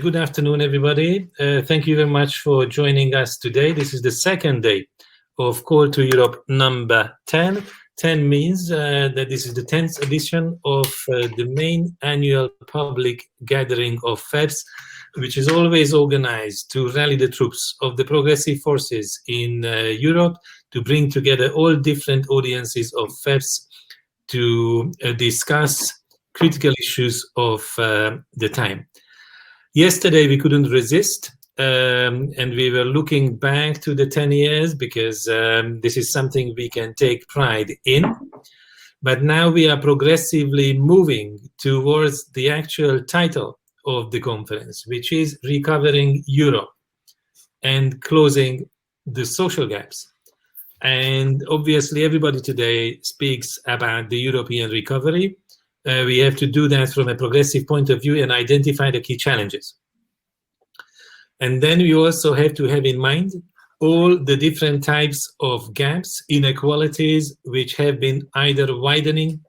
Good afternoon, everybody. Thank you very much for joining us today. This is the second day of Call to Europe number 10. 10 means that this is the 10th edition of the main annual public gathering of FEPS, which is always organized to rally the troops of the progressive forces in Europe, to bring together all different audiences of FEPS to discuss critical issues of the time. Yesterday we couldn't resist, and we were looking back to the 10 years because this is something we can take pride in. But now we are progressively moving towards the actual title of the conference, which is Recovering Europe and Closing the Social Gaps. And obviously everybody today speaks about the European recovery. We have to do that from a progressive point of view and identify the key challenges. And then we also have to have in mind all the different types of gaps, inequalities, which have been either widening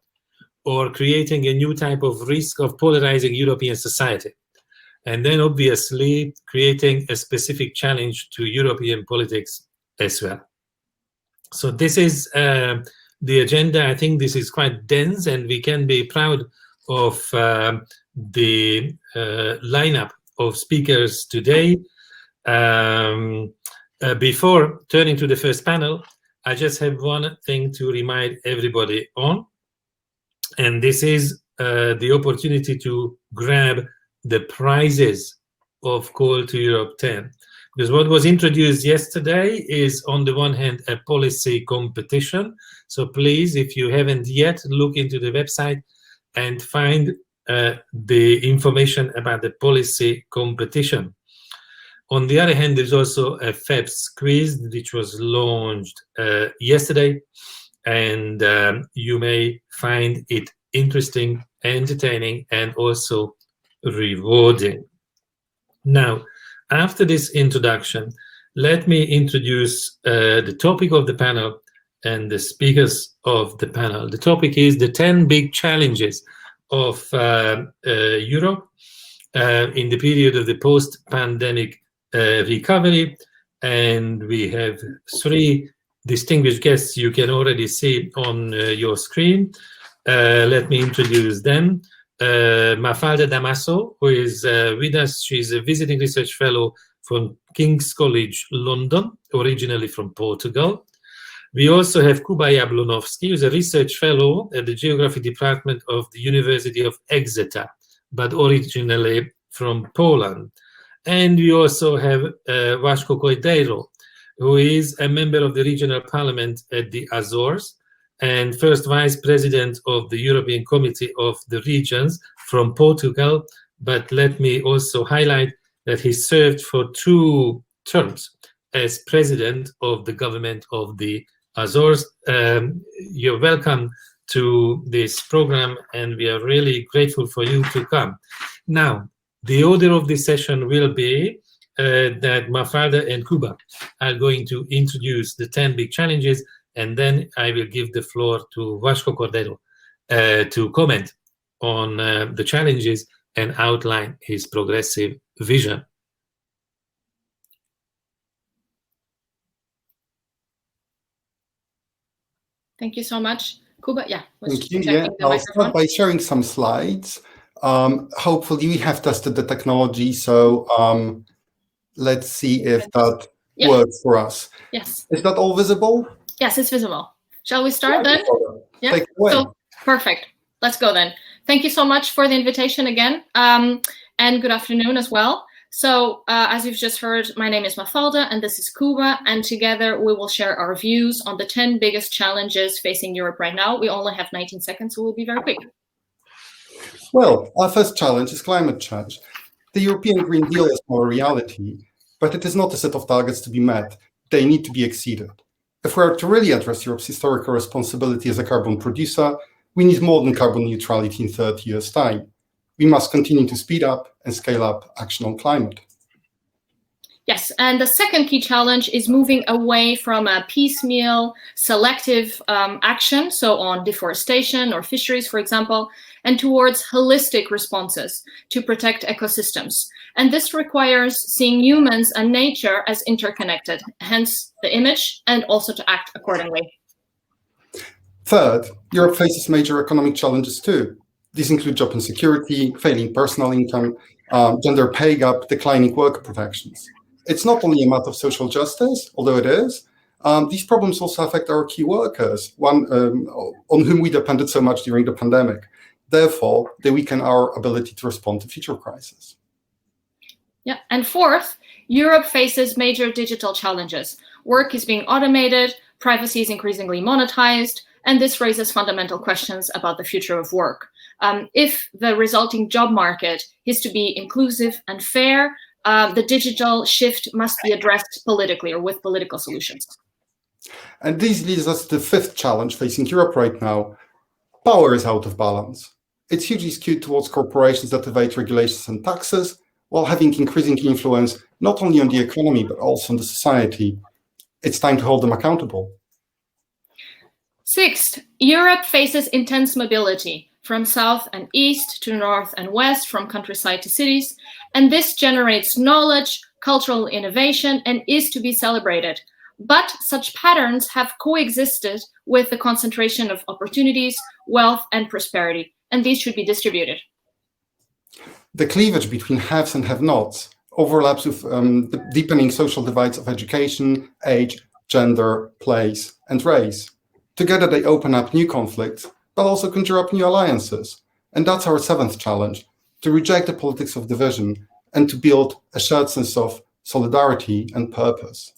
or creating a new type of risk of polarizing European society. And then obviously creating a specific challenge to European politics as well. So this is the agenda. I think this is quite dense, and we can be proud of the lineup of speakers today. Before turning to the first panel, I just have one thing to remind everybody on, and this is the opportunity to grab the prizes of Call to Europe 10. Because what was introduced yesterday is, on the one hand, a policy competition. So please, if you haven't yet, look into the website and find the information about the policy competition. On the other hand, there's also a FEPS quiz, which was launched yesterday, and you may find it interesting, entertaining, and also rewarding. Now, after this introduction, let me introduce the topic of the panel and the speakers of the panel. The topic is the 10 big challenges of Europe in the period of the post-pandemic recovery. And we have three distinguished guests you can already see on your screen. Let me introduce them. MAFALDA DÂMASO, who is with us. She's a visiting research fellow from King's College London, originally from Portugal. We also have KUBA JABŁONOWSKI, who's a research fellow at the Geography Department of the University of Exeter, but originally from Poland. And we also have VASCO CORDEIRO, who is a member of the regional parliament at the Azores and first vice president of the European Committee of the Regions from Portugal. But let me also highlight that he served for 2 terms as president of the government of the Azores. You're welcome to this program, and we are really grateful for you to come. Now, the order of this session will be that MAFALDA and KUBA are going to introduce the 10 big challenges, and then I will give the floor to VASCO CORDEIRO to comment on the challenges and outline his progressive vision. Thank you so much. KUBA, yeah. Thank you. Yeah, I'll start by sharing some slides. Hopefully we have tested the technology, so let's see if that works for us. Yes. Is that all visible? Yes, it's visible. Shall we start then? Yeah. Take it away. So, perfect. Let's go then. Thank you so much for the invitation again, and good afternoon as well. So, as you've just heard, my name is MAFALDA, and this is KUBA, and together we will share our views on the 10 biggest challenges facing Europe right now. We only have 19 seconds, so we'll be very quick. Well, our first challenge is climate change. The European Green Deal is now a reality, but it is not a set of targets to be met. They need to be exceeded. If we are to really address Europe's historical responsibility as a carbon producer, we need more than carbon neutrality in 30 years' time. We must continue to speed up and scale up action on climate. Yes, and the second key challenge is moving away from a piecemeal, selective action, so on deforestation or fisheries, for example, and towards holistic responses to protect ecosystems. And this requires seeing humans and nature as interconnected, hence the image, and also to act accordingly. Third, Europe faces major economic challenges too. These include job insecurity, failing personal income, gender pay gap, declining worker protections. It's not only a matter of social justice, although it is. These problems also affect our key workers, on whom we depended so much during the pandemic. Therefore, they weaken our ability to respond to future crises. Yeah, and fourth, Europe faces major digital challenges. Work is being automated, privacy is increasingly monetized, and this raises fundamental questions about the future of work. If the resulting job market is to be inclusive and fair, the digital shift must be addressed politically or with political solutions. And this leads us to the fifth challenge facing Europe right now. Power is out of balance. It's hugely skewed towards corporations that evade regulations and taxes, while having increasing influence not only on the economy, but also on the society. It's time to hold them accountable. Sixth, Europe faces intense mobility from south and east to north and west, from countryside to cities, and this generates knowledge, cultural innovation, and is to be celebrated. But such patterns have coexisted with the concentration of opportunities, wealth, and prosperity, and these should be distributed. The cleavage between haves and have-nots overlaps with the deepening social divides of education, age, gender, place, and race. Together they open up new conflicts, but also conjure up new alliances. And that's our seventh challenge, to reject the politics of division and to build a shared sense of solidarity and purpose.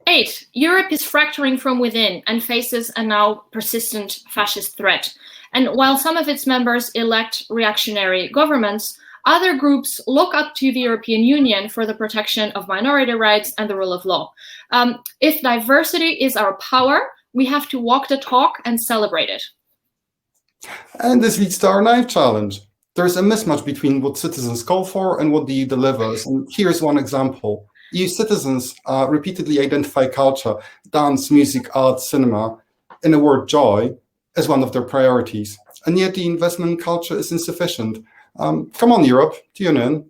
8, Europe is fracturing from within and faces a now persistent fascist threat. And while some of its members elect reactionary governments, other groups look up to the European Union for the protection of minority rights and the rule of law. If diversity is our power, we have to walk the talk and celebrate it. And this leads to our ninth challenge. There's a mismatch between what citizens call for and what the EU delivers. And here's one example. EU citizens repeatedly identify culture, dance, music, art, cinema, in the word joy, as one of their priorities. And yet the investment in culture is insufficient. Come on, Europe, tune in.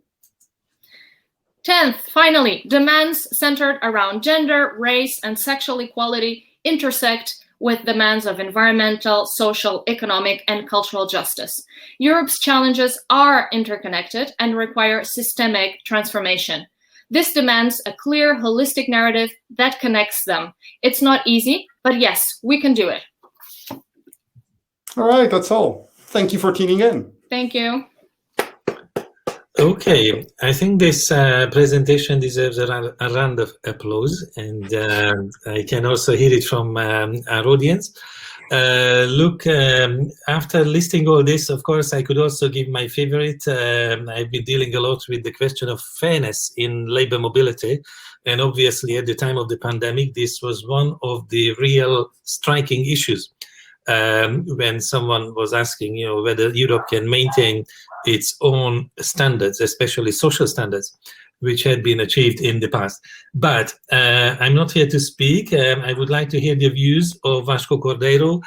10th, finally, demands centered around gender, race, and sexual equality intersect with demands of environmental, social, economic, and cultural justice. Europe's challenges are interconnected and require systemic transformation. This demands a clear, holistic narrative that connects them. It's not easy, but yes, we can do it. All right, that's all. Thank you for tuning in. Thank you. Okay, I think this presentation deserves a round of applause, and I can also hear it from our audience. Look, after listing all this, of course, I could also give my favorite. I've been dealing a lot with the question of fairness in labor mobility, and obviously at the time of the pandemic, this was one of the real striking issues. When someone was asking, whether Europe can maintain its own standards, especially social standards, which had been achieved in the past. But I'm not here to speak. I would like to hear the views of VASCO Cordeiro,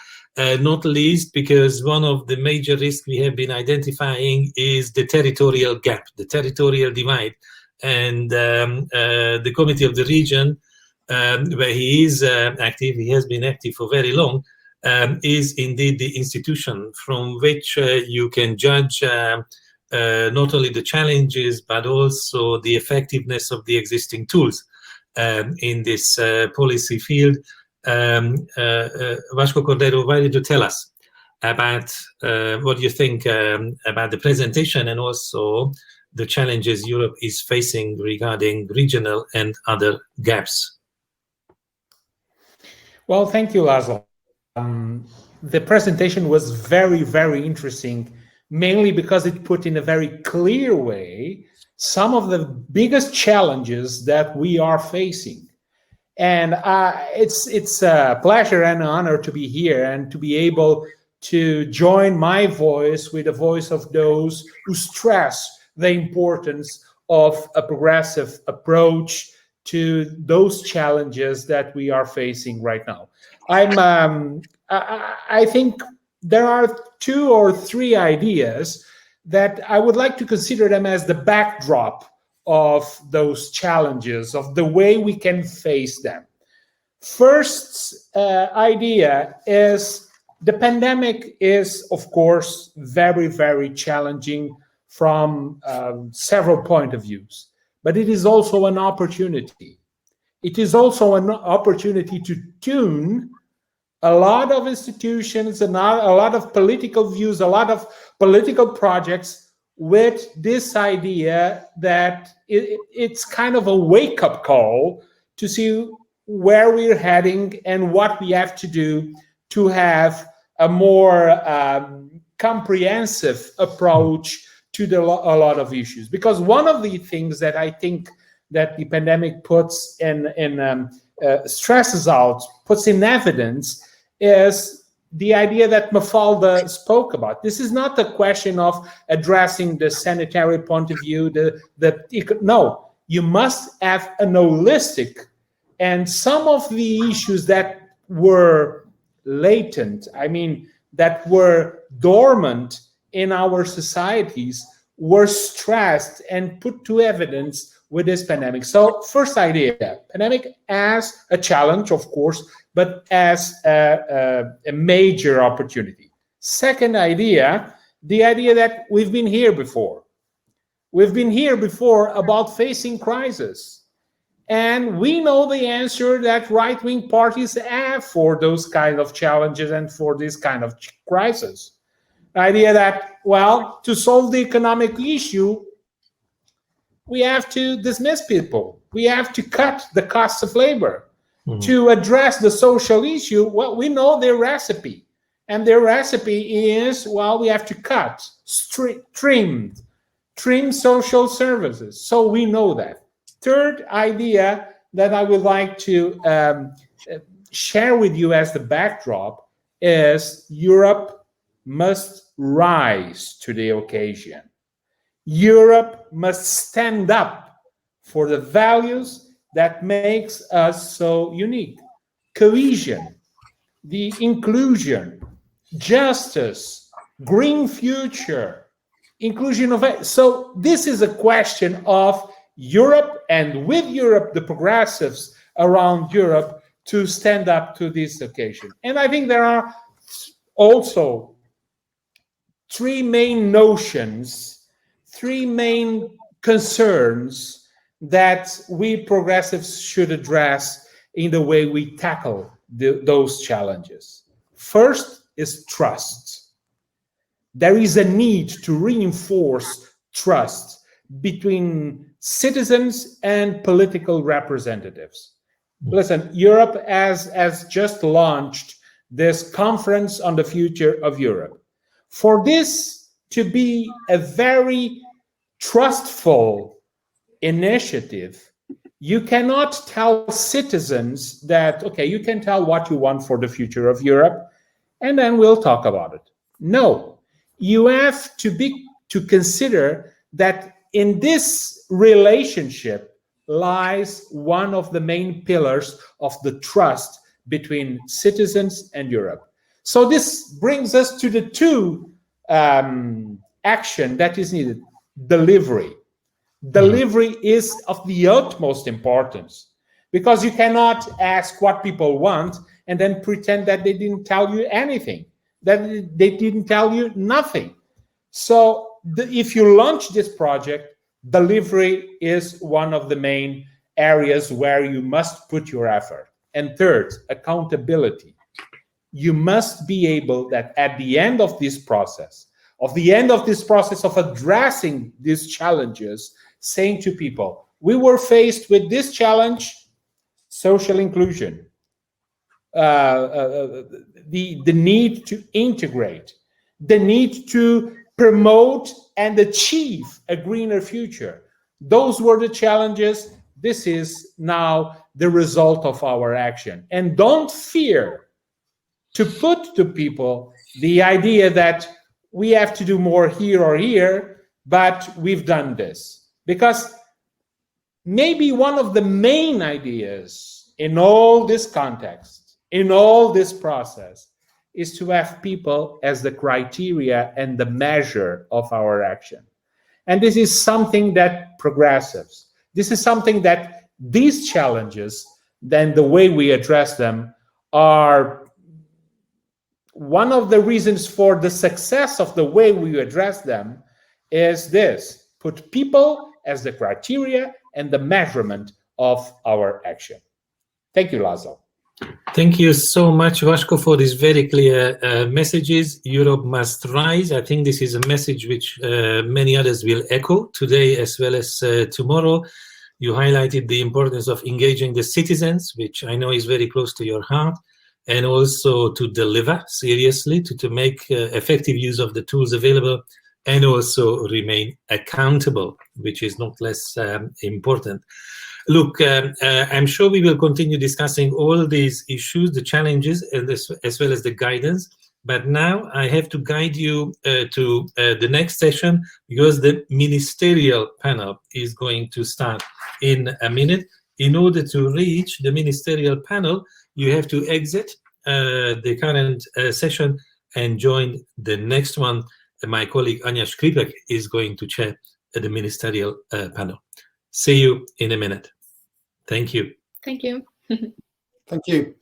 not least because one of the major risks we have been identifying is the territorial gap, the territorial divide. And the Committee of the Region, where he is active, he has been active for very long, is indeed the institution from which you can judge not only the challenges, but also the effectiveness of the existing tools in this policy field. Vasco Cordeiro, why did you tell us about what you think about the presentation and also the challenges Europe is facing regarding regional and other gaps? Well, thank you, László. The presentation was very, very interesting, mainly because it put in a very clear way some of the biggest challenges that we are facing. And it's a pleasure and an honor to be here and to be able to join my voice with the voice of those who stress the importance of a progressive approach to those challenges that we are facing right now. I think there are 2 or 3 ideas that I would like to consider them as the backdrop of those challenges, of the way we can face them. First idea is the pandemic is, of course, very, very challenging from several point of views, but it is also an opportunity. It is also an opportunity to tune a lot of institutions and a lot of political views, a lot of political projects with this idea that it's kind of a wake-up call to see where we're heading and what we have to do to have a more comprehensive approach to a lot of issues. Because one of the things that I think that the pandemic puts stresses out, puts in evidence, is the idea that MAFALDA spoke about. This is not a question of addressing the sanitary point of view. No, you must have an holistic, and some of the issues that were latent, I mean, that were dormant in our societies, were stressed and put to evidence with this pandemic. So first idea, pandemic as a challenge, of course, but as a major opportunity. Second idea, the idea that we've been here before. We've been here before about facing crisis. And we know the answer that right-wing parties have for those kind of challenges and for this kind of crisis. The idea that, well, to solve the economic issue, we have to dismiss people. We have to cut the cost of labor. Mm-hmm. To address the social issue, well, we know their recipe. And their recipe is, well, we have to cut, trim social services. So we know that. Third idea that I would like to share with you as the backdrop is Europe must rise to the occasion. Europe must stand up for the values that makes us so unique. Cohesion, the inclusion, justice, green future, inclusion of... So this is a question of Europe, and with Europe, the progressives around Europe to stand up to this occasion. And I think there are also 3 main notions, 3 main concerns that we progressives should address in the way we tackle those challenges. First is trust. There is a need to reinforce trust between citizens and political representatives. Listen, Europe has just launched this conference on the future of Europe. For this to be a very trustful initiative, you cannot tell citizens that, okay, you can tell what you want for the future of Europe, and then we'll talk about it. No, you have to consider that in this relationship lies one of the main pillars of the trust between citizens and Europe. So this brings us to the 2 action that is needed. Delivery. Delivery is of the utmost importance, because you cannot ask what people want and then pretend that they didn't tell you anything, that they didn't tell you nothing. So if you launch this project, delivery is one of the main areas where you must put your effort. And third, accountability. You must be able that at the end of this process, of addressing these challenges, saying to people, we were faced with this challenge, social inclusion, the need to integrate, the need to promote and achieve a greener future. Those were the challenges. This is now the result of our action. And don't fear to put to people the idea that we have to do more here or here, but we've done this. Because maybe one of the main ideas in all this context, in all this process, is to have people as the criteria and the measure of our action. And this is something that progresses. This is something that these challenges, then the way we address them, are one of the reasons for the success of the way we address them is this: put people as the criteria and the measurement of our action. Thank you, László. Thank you so much, Vasco, for these very clear messages. Europe must rise. I think this is a message which many others will echo today as well as tomorrow. You highlighted the importance of engaging the citizens, which I know is very close to your heart, and also to deliver seriously, to make effective use of the tools available, and also remain accountable, which is not less important. Look, I'm sure we will continue discussing all these issues, the challenges, and as well as the guidance. But now I have to guide you to the next session, because the ministerial panel is going to start in a minute. In order to reach the ministerial panel, you have to exit the current session and join the next one. My colleague Anya Škripek is going to chair the ministerial panel. See you in a minute. Thank you. Thank you. Thank you.